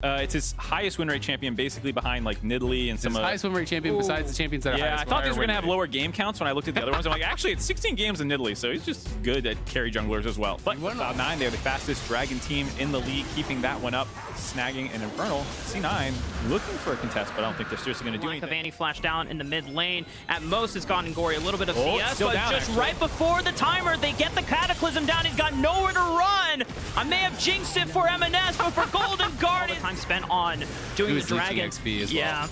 It's his highest win rate champion, basically behind like Nidalee and some highest win rate champion besides the champions that are highest. I thought these were gonna have lower game counts when I looked at the other ones. I'm like, actually, it's 16 games in Nidalee, so he's just good at carry junglers as well. But Cloud9, they're the fastest Dragon team in the league, keeping that one up, snagging an Infernal. C9 looking for a contest, but I don't think they're seriously gonna do anything. Lack of anti-flash down in the mid lane. At most, it's gone in Gory. A little bit of CS, still but down, just actually. right before the timer, they get the Cataclysm down. He's got nowhere to run. I may have jinxed it for M&S, but for Golden Guardian, time spent on doing the Dragon. XP as well. Yeah.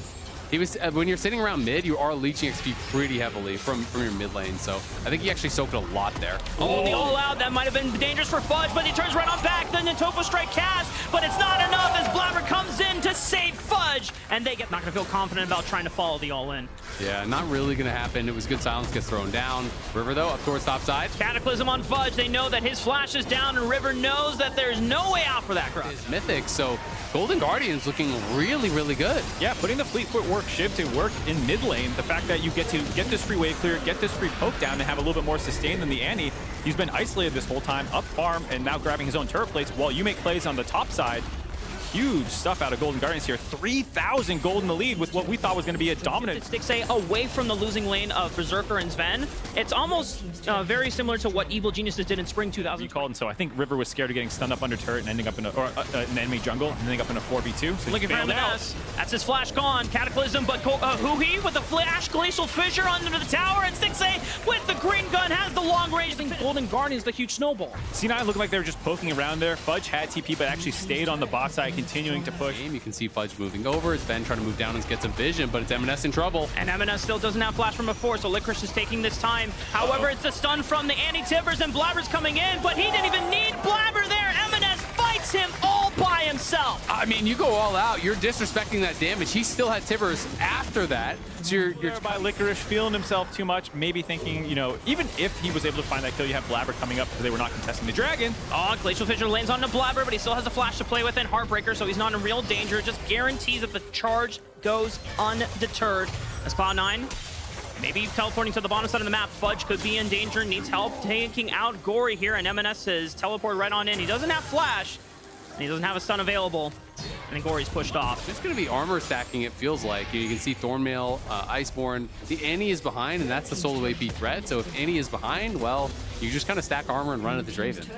He was when you're sitting around mid, you are leeching XP pretty heavily from your mid lane. So I think he actually soaked a lot there. Oh, the all out, that might have been dangerous for Fudge, but he turns right on back. Then the Topho Strike cast, but it's not enough as Blabber comes in to save Fudge, and they get not gonna feel confident about trying to follow the all in. Yeah, not really gonna happen. It was good silence, gets thrown down. River though, up towards top side. Cataclysm on Fudge. They know that his flash is down, and River knows that there's no way out for that crowd. It's mythic, so Golden Guardian's looking really, really good. Yeah, putting the fleet footwork shift to work in mid lane, the fact that you get to get this free wave clear, get this free poke down, and have a little bit more sustain than the Annie. He's been isolated this whole time, up farm, and now grabbing his own turret plates while you make plays on the top side. Huge stuff out of Golden Guardians here. 3,000 gold in the lead with what we thought was going to be a dominant. Stixxay away from the losing lane of Berserker and Sven. It's almost very similar to what Evil Geniuses did in spring 2000. Called, and so I think River was scared of getting stunned up under turret and ending up in an enemy jungle and ending up in a 4v2. So looking for M&S. That's his flash gone. Cataclysm, but Huhi with a flash, Glacial Fissure under the tower, and Stixxay with the green gun has the long range. I think Golden Guardians, the huge snowball. C9 looked like they were just poking around there. Fudge had TP, but actually stayed on the bot side, continuing to push. You can see Fudge moving over. It's Ben trying to move down and get some vision, but it's M&S in trouble. And M&S still doesn't have flash from before, so Licorice is taking this time. However, it's a stun from the anti-Tibbers, and Blabber's coming in, but he didn't even need Blabber there. M&S fights him all by himself. I mean, you go all out. You're disrespecting that damage. He still had Tibbers after that. So you're by Licorice feeling himself too much, maybe thinking, you know, even if he was able to find that kill, you have Blabber coming up because they were not contesting the Dragon. Oh, Glacial Fissure lands onto Blabber, but he still has a flash to play with and Heartbreaker, so he's not in real danger. Just guarantees that the charge goes undeterred. As Cloud9 maybe teleporting to the bottom side of the map. Fudge could be in danger, needs help taking out Gory here, and M&S is teleport right on in. He doesn't have flash, and he doesn't have a stun available. And then Gory's pushed off. It's going to be armor stacking, it feels like. You can see Thornmail, Iceborne. The Annie is behind, and that's the solo AP threat. So if Annie is behind, well, you just kind of stack armor and run at the Draven.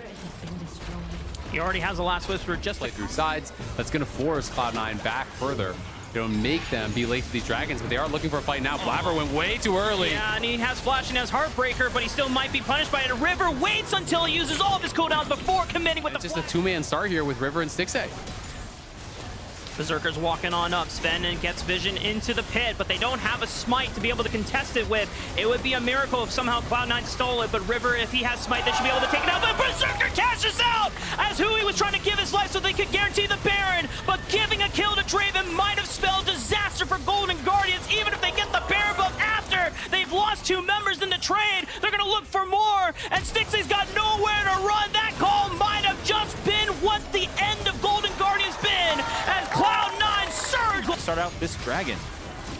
He already has the last Whisper just play through sides. That's going to force Cloud9 back further. You know, make them be late to these Dragons, but they are looking for a fight now. Blabber went way too early. Yeah, and he has Flash and has Heartbreaker, but he still might be punished by it. River waits until he uses all of his cooldowns before committing with the just a two-man start here with River and Stixxay. Berserker's walking on up. Sven and gets vision into the pit, but they don't have a smite to be able to contest it with. It would be a miracle if somehow Cloud9 stole it, but River, if he has smite, they should be able to take it out. But Berserker cashes out as Hui was trying to give his life so they could guarantee the Baron, but giving a kill to Draven might have spelled disaster for Golden Guardians. Even if they get the Baron buff after they've lost 2 members in the trade, they're going to look for more, and Stixxay's got nowhere to run. That call might have just been what the end of Golden Guardians been, as Cloud9 surge. Start out this Dragon.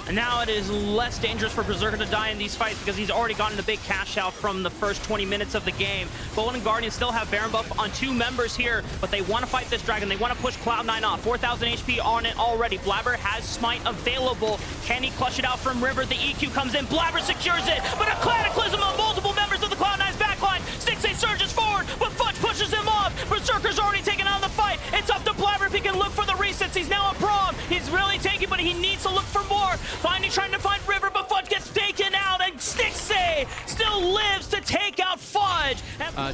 And now it is less dangerous for Berserker to die in these fights because he's already gotten the big cash out from the first 20 minutes of the game. Golden Guardians still have Baron buff on 2 members here, but they want to fight this Dragon. They want to push Cloud9 off. 4,000 HP on it already. Blabber has smite available. Can he clutch it out from River? The EQ comes in. Blabber secures it, but a Cataclysm on multiple members of the Cloud9's backline. Stixxay surges forward, but Fudge pushes him off. Berserker's already taken on the fight. It's up to Blabber if he can look for the resets. He's now a prom. He's really taking, but he needs to look for more. Finally trying to find River, but Fudge gets taken out, and Stixxay still lives to take out Fudge.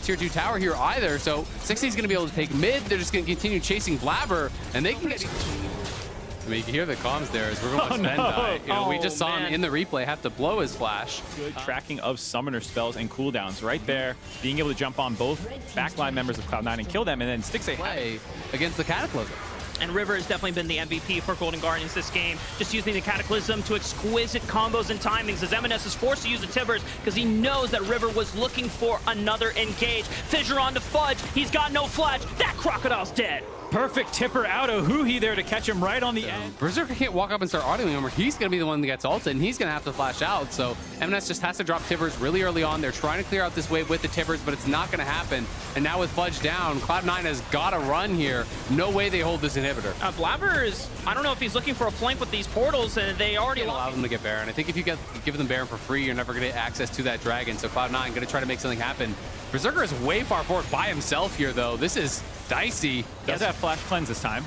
Tier 2 tower here either, so Stixxay's going to be able to take mid. They're just going to continue chasing Blabber, and they can get... I mean, you can hear the comms there as we're going to Sven die. You know, we just saw him in the replay have to blow his flash. Good tracking of summoner spells and cooldowns right there. Being able to jump on both backline members of Cloud9 and kill them, and then Stixxay play against the Cataclysm. And River has definitely been the MVP for Golden Guardians this game, just using the Cataclysm to exquisite combos and timings as M&S is forced to use the Tibbers because he knows that River was looking for another engage. Fissure onto Fudge, he's got no flash, that Crocodile's dead. Perfect tipper out of Huhi there to catch him right on the end. Berserker can't walk up and start autoing him, or he's going to be the one that gets ulted, and he's going to have to flash out. So M&S just has to drop tippers really early on. They're trying to clear out this wave with the tippers, but it's not going to happen. And now with Fudge down, Cloud9 has got to run here. No way they hold this inhibitor. Blabber is, I don't know if he's looking for a flank with these portals, and they already allow them to get Baron. I think if you give them Baron for free, you're never going to get access to that dragon. So Cloud9 going to try to make something happen. Berserker is way far forward by himself here, though. This is dicey. Does have flash cleanse this time.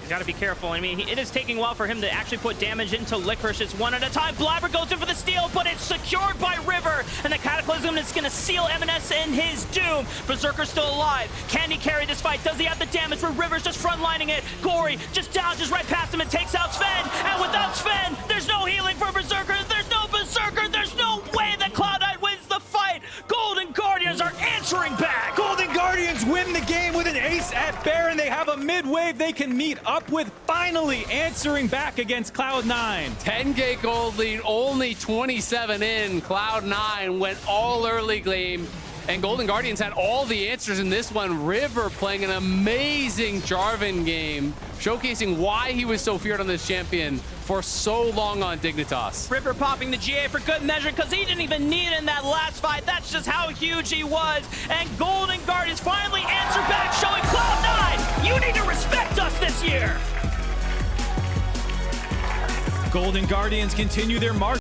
Got to be careful. I mean, it is taking a while for him to actually put damage into Licorice. It's one at a time. Blabber goes in for the steal, but it's secured by River, and the Cataclysm is going to seal M&S in his doom. Berserker's still alive. Can he carry this fight? Does he have the damage where River's just frontlining it? Gory just dodges right past him and takes out Sven, and without Sven, there's no healing for Berserker. There's no Berserker. There's no way that Cloud9 wins the fight. Golden Guardians are answering back. Golden Guardians win the game with an ace at Baron. They have a mid-wave they can meet up with, finally answering back against Cloud9. 10K gold lead, only 27 in. Cloud9 went all early game, and Golden Guardians had all the answers in this one. River playing an amazing Jarvan game, showcasing why he was so feared on this champion for so long on Dignitas. River popping the GA for good measure because he didn't even need it in that last fight. That's just how huge he was. And Golden Guardians finally answer back, showing Cloud9, you need to respect us this year. Golden Guardians continue their march.